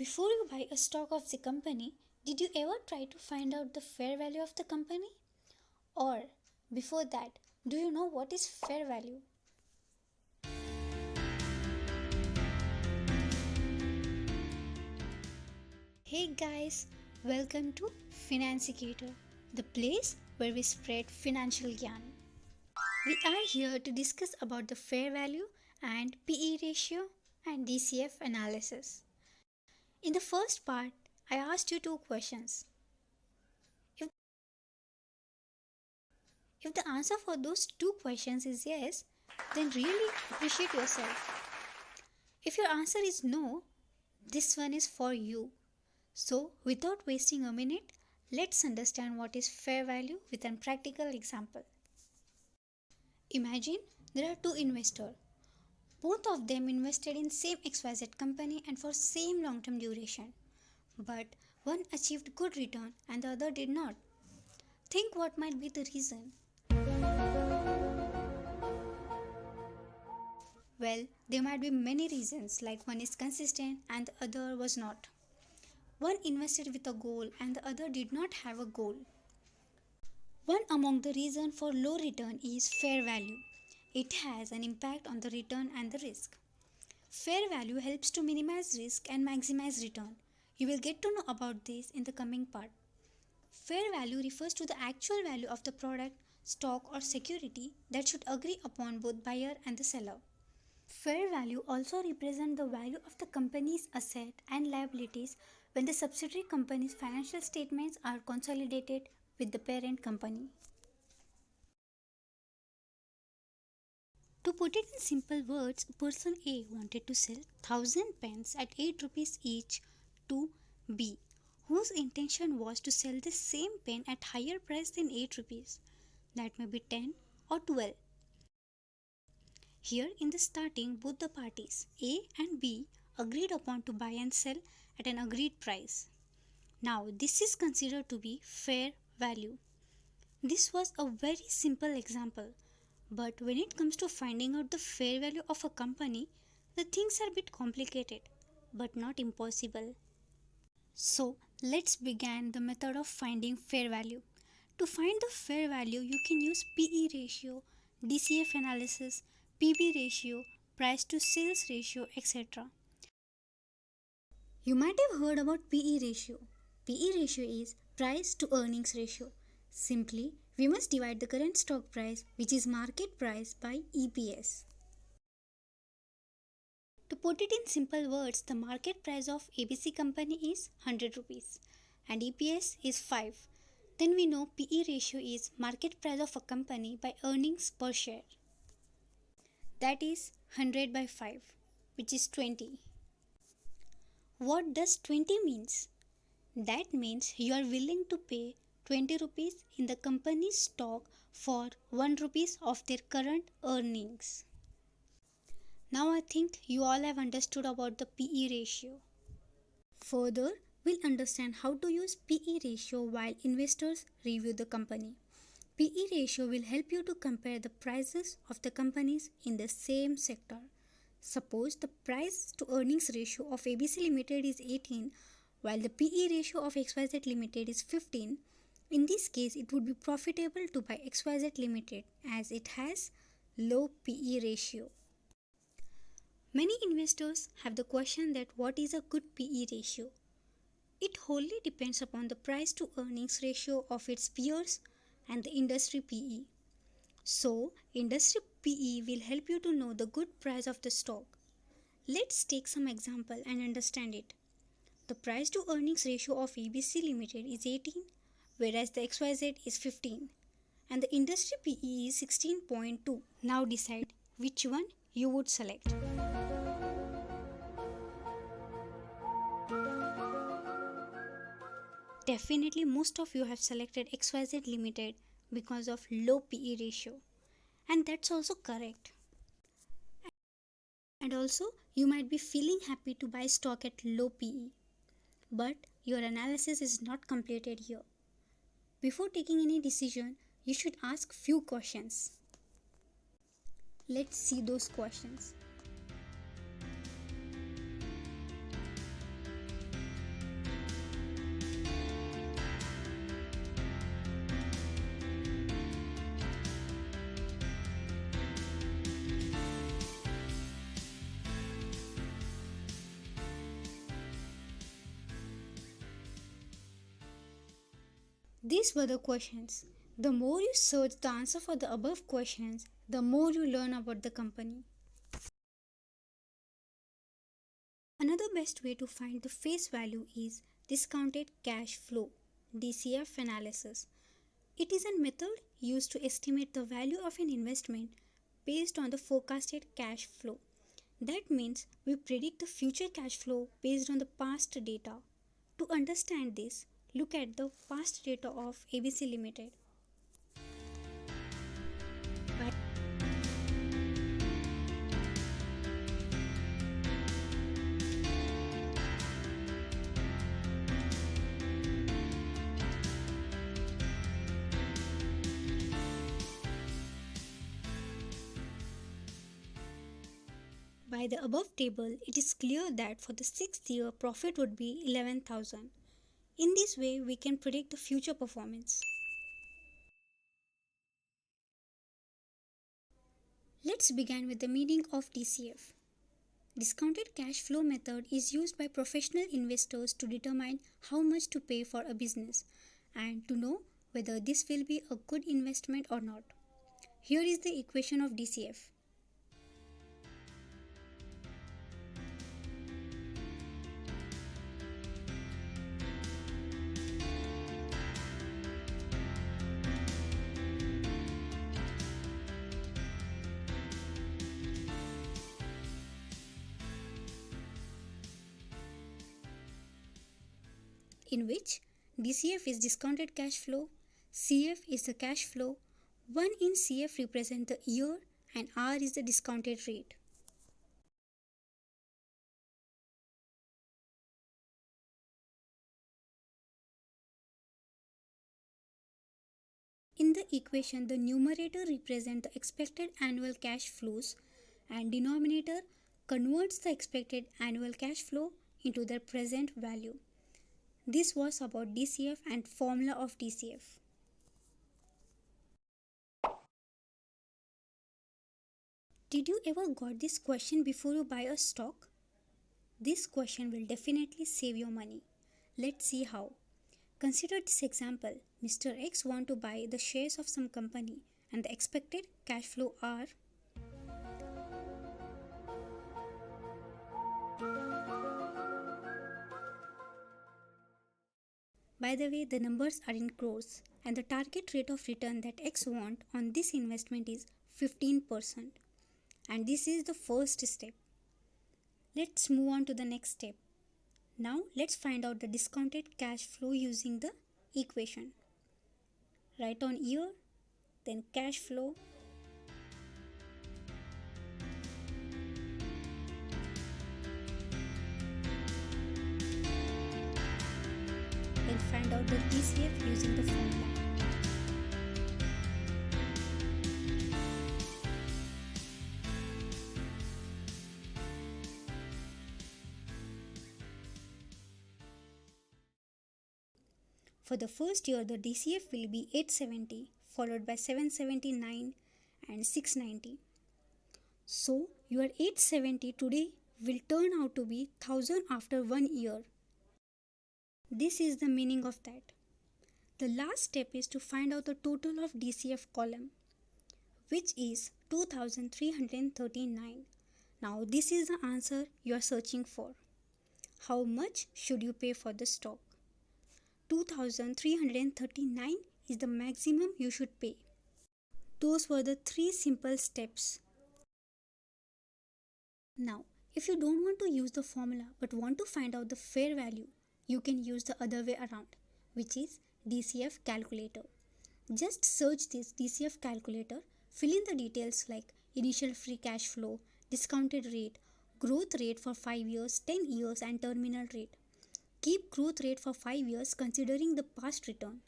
Before you buy a stock of the company, did you ever try to find out the fair value of the company? Or, before that, do you know what is fair value? Hey guys, welcome to Financicator, the place where we spread financial yarn. We are here to discuss about the fair value and PE ratio and DCF analysis. In the first part, I asked you two questions. If the answer for those two questions is yes, then really appreciate yourself. If your answer is no, this one is for you. So, without wasting a minute, let's understand what is fair value with a practical example. Imagine there are two investors. Both of them invested in same XYZ company and for same long-term duration. But one achieved good return and the other did not. Think what might be the reason. Well, there might be many reasons, like one is consistent and the other was not. One invested with a goal and the other did not have a goal. One among the reasons for low return is fair value. It has an impact on the return and the risk. Fair value helps to minimize risk and maximize return. You will get to know about this in the coming part. Fair value refers to the actual value of the product, stock or security that should agree upon both buyer and the seller. Fair value also represents the value of the company's asset and liabilities when the subsidiary company's financial statements are consolidated with the parent company. To put it in simple words, person A wanted to sell 1000 pens at 8 rupees each to B, whose intention was to sell the same pen at higher price than 8 rupees. That may be 10 or 12. Here in the starting, both the parties A and B agreed upon to buy and sell at an agreed price. Now this is considered to be fair value. This was a very simple example, but when it comes to finding out the fair value of a company, the things are a bit complicated, but not impossible. So let's begin the method of finding fair value. To find the fair value, you can use PE ratio, DCF analysis, PB ratio, price to sales ratio, etc. You might have heard about PE ratio. PE ratio is price to earnings ratio. Simply, we must divide the current stock price, which is market price, by EPS. To put it in simple words, the market price of ABC company is 100 rupees and EPS is 5. Then we know PE ratio is market price of a company by earnings per share. That is 100 by 5, which is 20. What does 20 means? That means you are willing to pay 20 rupees in the company's stock for 1 rupees of their current earnings. Now I think you all have understood about the PE ratio. Further, we'll understand how to use PE ratio while investors review the company. PE ratio will help you to compare the prices of the companies in the same sector. Suppose the price to earnings ratio of ABC Limited is 18 while the PE ratio of XYZ Limited is 15. In this case, it would be profitable to buy XYZ Limited as it has low PE ratio. Many investors have the question that what is a good PE ratio? It wholly depends upon the price to earnings ratio of its peers and the industry PE. So, industry PE will help you to know the good price of the stock. Let's take some example and understand it. The price to earnings ratio of ABC Limited is 18, whereas the XYZ is 15, and the industry PE is 16.2. Now decide which one you would select. Definitely most of you have selected XYZ Limited because of low PE ratio, and that's also correct. And also you might be feeling happy to buy stock at low PE, but your analysis is not completed here. Before taking any decision, you should ask few questions. Let's see those questions. These were the questions. The more you search the answer for the above questions, the more you learn about the company. Another best way to find the face value is discounted cash flow (DCF) analysis. It is a method used to estimate the value of an investment based on the forecasted cash flow. That means we predict the future cash flow based on the past data. To understand this, look at the past data of ABC Limited. By the above table, it is clear that for the 6th year, profit would be 11,000. In this way, we can predict the future performance. Let's begin with the meaning of DCF. Discounted cash flow method is used by professional investors to determine how much to pay for a business and to know whether this will be a good investment or not. Here is the equation of DCF. In which DCF is discounted cash flow, CF is the cash flow, 1 in CF represents the year and R is the discounted rate. In the equation, the numerator represents the expected annual cash flows and denominator converts the expected annual cash flow into their present value. This was about DCF and formula of DCF. Did you ever got this question before you buy a stock? This question will definitely save your money. Let's see how. Consider this example. Mr. X want to buy the shares of some company and the expected cash flow are By the way, the numbers are in crores and the target rate of return that X want on this investment is 15%. And this is the first step. Let's move on to the next step. Now let's find out the discounted cash flow using the equation. Write on year, then cash flow, then find out the DCF using the formula. For the first year, the DCF will be 870, followed by 779 and 690. So, your 870 today will turn out to be 1000 after 1 year. This is the meaning of that. The last step is to find out the total of DCF column, which is 2339. Now, this is the answer you are searching for. How much should you pay for the stock? 2339 is the maximum you should pay. Those were the 3 simple steps. Now, if you don't want to use the formula but want to find out the fair value, you can use the other way around, which is DCF calculator. Just search this DCF calculator, fill in the details like initial free cash flow, discounted rate, growth rate for 5 years, 10 years and terminal rate. Keep growth rate for 5 years considering the past return,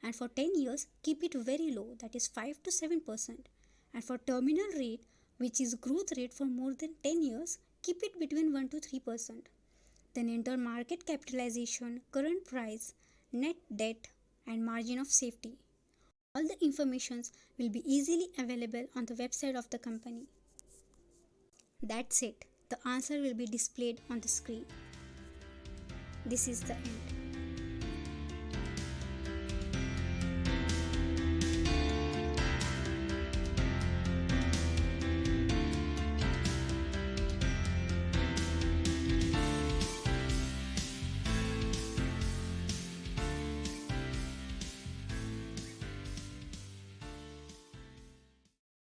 and for 10 years keep it very low, that is 5 to 7%, and for terminal rate, which is growth rate for more than 10 years, keep it between 1 to 3%. Then enter market capitalization, current price, net debt and margin of safety. All the informations will be easily available on the website of the company. That's it. The answer will be displayed on the screen. This is the end.